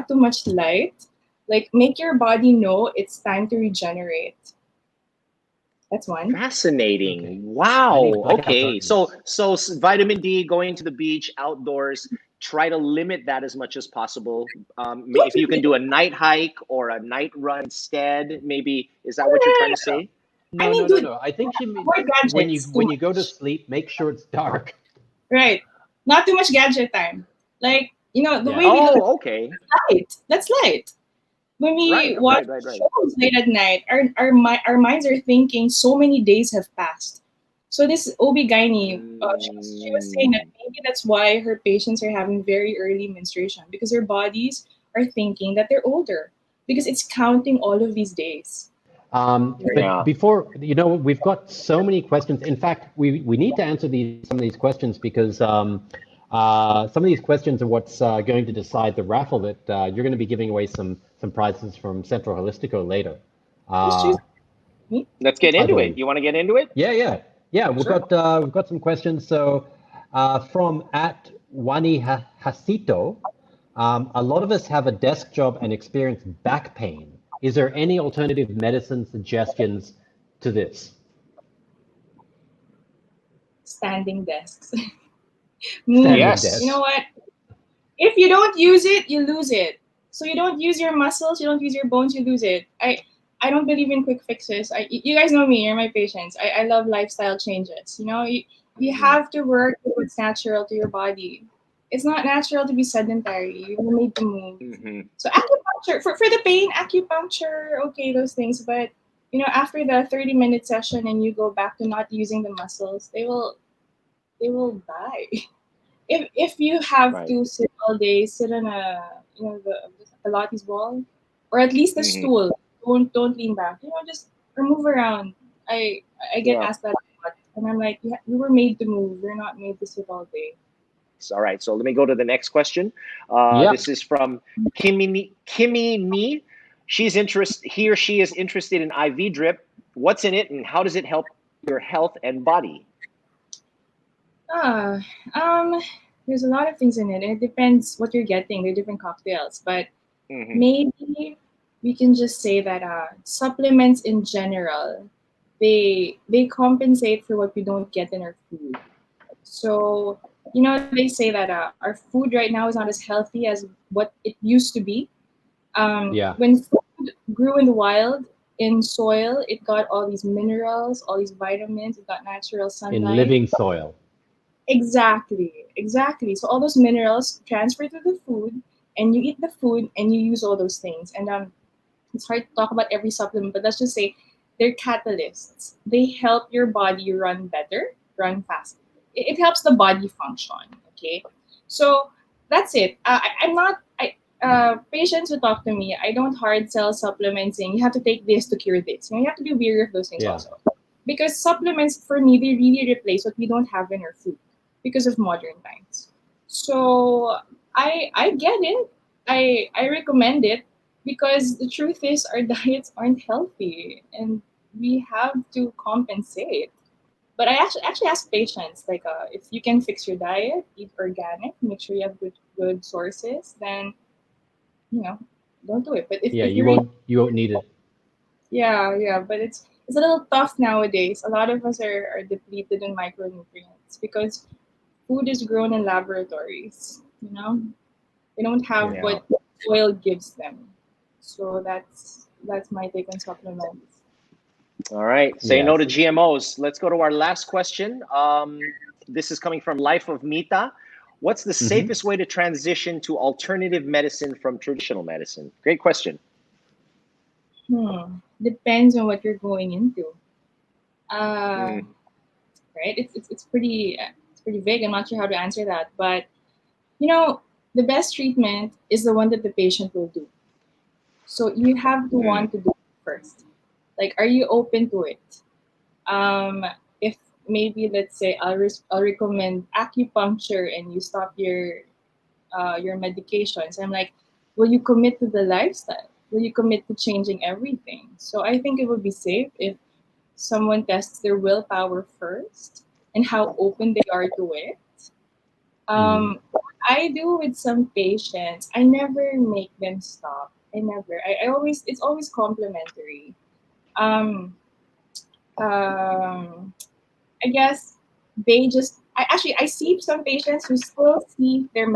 too much light. Like, make your body know it's time to regenerate. That's one. Fascinating. Okay. Wow. Okay. So vitamin D, going to the beach, outdoors. Try to limit that as much as possible. If you can do a night hike or a night run instead, maybe, is that what you're trying to say? No. I think she means when you go to sleep, make sure it's dark. Right. Not too much gadget time. Like, the way we Oh, look okay. light. That's light. When we watch shows late at night, our minds are thinking so many days have passed. So this OB-GYN, she was saying that maybe that's why her patients are having very early menstruation, because their bodies are thinking that they're older because it's counting all of these days. But before, we've got so many questions. In fact, we need to answer some of these questions because some of these questions are what's going to decide the raffle that you're going to be giving away some prizes from Centro Holistico later. Let's get into it. You want to get into it? Yeah. We've got some questions. So from @Wani Hasito, a lot of us have a desk job and experience back pain. Is there any alternative medicine suggestions to this? Standing desks. Yes. You know what? If you don't use it, you lose it. So you don't use your muscles, you don't use your bones, you lose it. I don't believe in quick fixes. You guys know me, you're my patients. I love lifestyle changes. You have to work with what's natural to your body. It's not natural to be sedentary. You're made to move. So acupuncture, for the pain, acupuncture, okay, those things. But, after the 30-minute session and you go back to not using the muscles, they will die. If you have to sit all day, sit on the Pilates ball, or at least a stool. Don't lean back. Just move around. I get asked that a lot, and I'm like, yeah, we were made to move. We're not made to sit all day. All right, so let me go to the next question. This is from Kimmy Ni. He or she is interested in IV drip. What's in it, and how does it help your health and body? There's a lot of things in it, and it depends what you're getting. They're different cocktails, but maybe we can just say that supplements in general, they compensate for what we don't get in our food. So they say that our food right now is not as healthy as what it used to be. When food grew in the wild, in soil, it got all these minerals, all these vitamins, it got natural sunlight. In living soil. Exactly. So all those minerals transfer to the food, and you eat the food, and you use all those things. And it's hard to talk about every supplement, but let's just say they're catalysts. They help your body run better, run faster. It helps the body function. Okay, so that's it. Patients who talk to me, I don't hard sell supplements saying you have to take this to cure this. You have to be wary of those things also, because supplements for me, they really replace what we don't have in our food because of modern times. So I get it. I recommend it, because the truth is our diets aren't healthy and we have to compensate. But I actually ask patients, like, if you can fix your diet, eat organic, make sure you have good sources, then don't do it. But if you won't need it. Yeah, but it's a little tough nowadays. A lot of us are depleted in micronutrients because food is grown in laboratories. They don't have what soil gives them. So that's my take on supplements. All right. Say no to GMOs. Let's go to our last question. This is coming from Life of Mita. What's the safest way to transition to alternative medicine from traditional medicine? Great question. Depends on what you're going into. Right? It's pretty vague. I'm not sure how to answer that. But, the best treatment is the one that the patient will do. So you have to want to do it first. Like, are you open to it? If maybe, let's say, I'll recommend acupuncture and you stop your medications, I'm like, will you commit to the lifestyle? Will you commit to changing everything? So I think it would be safe if someone tests their willpower first and how open they are to it. I do with some patients, I never make them stop. I always, it's always complimentary. I guess I see some patients who still see their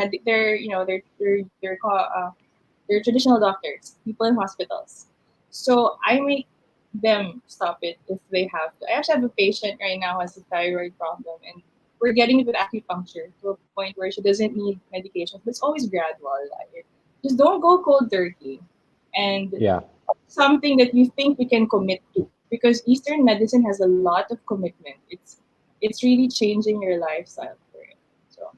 traditional doctors, people in hospitals. So I make them stop it if they have to. I actually have a patient right now who has a thyroid problem, and we're getting it with acupuncture to a point where she doesn't need medication, but it's always gradual. Like, just don't go cold turkey, and something that you think you can commit to, because Eastern medicine has a lot of commitment. It's really changing your lifestyle for it. So,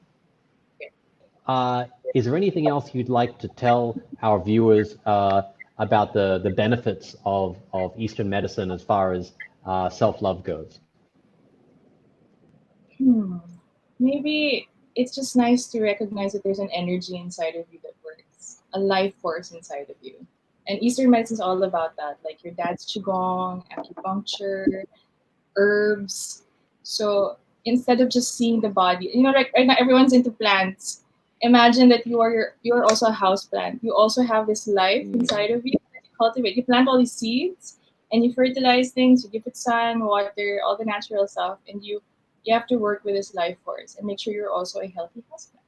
is there anything else you'd like to tell our viewers about the benefits of Eastern medicine as far as self-love goes? Maybe it's just nice to recognize that there's an energy inside of you that works, a life force inside of you. And Eastern medicine is all about that, like your dad's qigong, acupuncture, herbs. So instead of just seeing the body, right now everyone's into plants. Imagine that you're also a house plant. You also have this life inside of you that you cultivate. You plant all these seeds and you fertilize things, you give it sun, water, all the natural stuff, and you have to work with this life force and make sure you're also a healthy husband.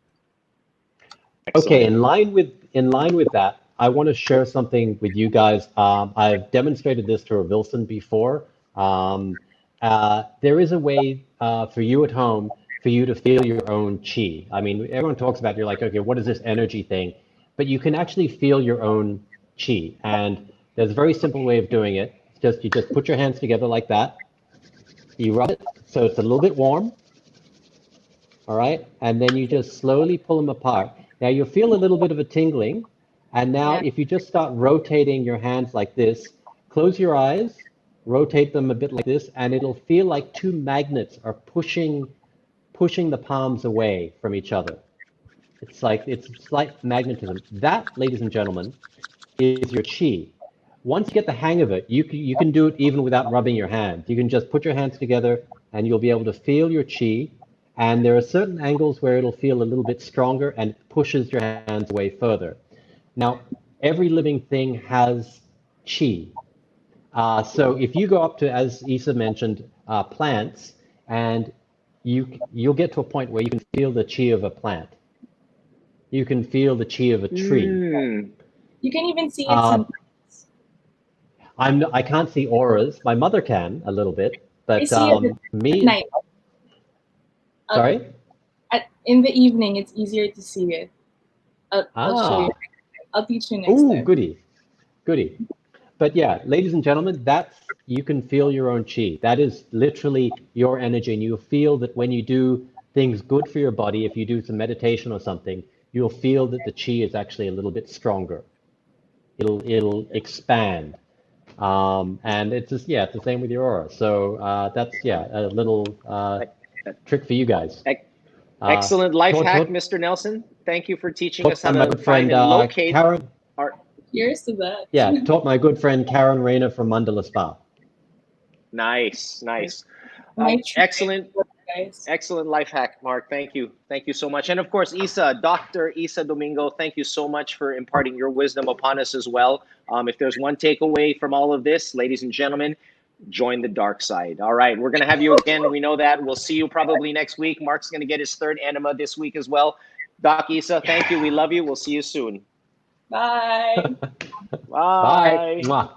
Okay, in line with that, I want to share something with you guys. I've demonstrated this to a Wilson before. There is a way for you at home for you to feel your own chi. I mean, everyone talks about, you're like, okay, what is this energy thing? But you can actually feel your own chi. And there's a very simple way of doing it. You just put your hands together like that. You rub it so it's a little bit warm. All right. And then you just slowly pull them apart. Now you'll feel a little bit of a tingling. And now if you just start rotating your hands like this, close your eyes, rotate them a bit like this, and it'll feel like two magnets are pushing the palms away from each other. It's slight magnetism. That, ladies and gentlemen, is your chi. Once you get the hang of it, you can do it even without rubbing your hands. You can just put your hands together and you'll be able to feel your chi. And there are certain angles where it'll feel a little bit stronger and it pushes your hands away further. Now, every living thing has chi. So if you go up to, as Issa mentioned, plants, and you'll get to a point where you can feel the chi of a plant. You can feel the chi of a tree. You can even see it sometimes. I can't see auras. My mother can a little bit, but me. At night. Sorry? In the evening, it's easier to see it. I'll show you. I'll teach you next time. Goody. But yeah, ladies and gentlemen, you can feel your own chi. That is literally your energy, and you'll feel that when you do things good for your body, if you do some meditation or something, you'll feel that the chi is actually a little bit stronger. It'll expand. And it's just, it's the same with your aura. So that's, a little trick for you guys. Excellent life hack, Mr. Nelson. Thank you for teaching us how to find and locate Karen. Cheers to that. Yeah, taught my good friend Karen Rayner from Mandala Spa. Nice. Excellent life hack, Mark. Thank you so much. And of course, Dr. Issa Domingo, thank you so much for imparting your wisdom upon us as well. If there's one takeaway from all of this, ladies and gentlemen, join the dark side. All right, we're going to have you again. We know that. We'll see you probably next week. Mark's going to get his third enema this week as well. Doc Issa, thank you. We love you. We'll see you soon. Bye. Bye. Bye.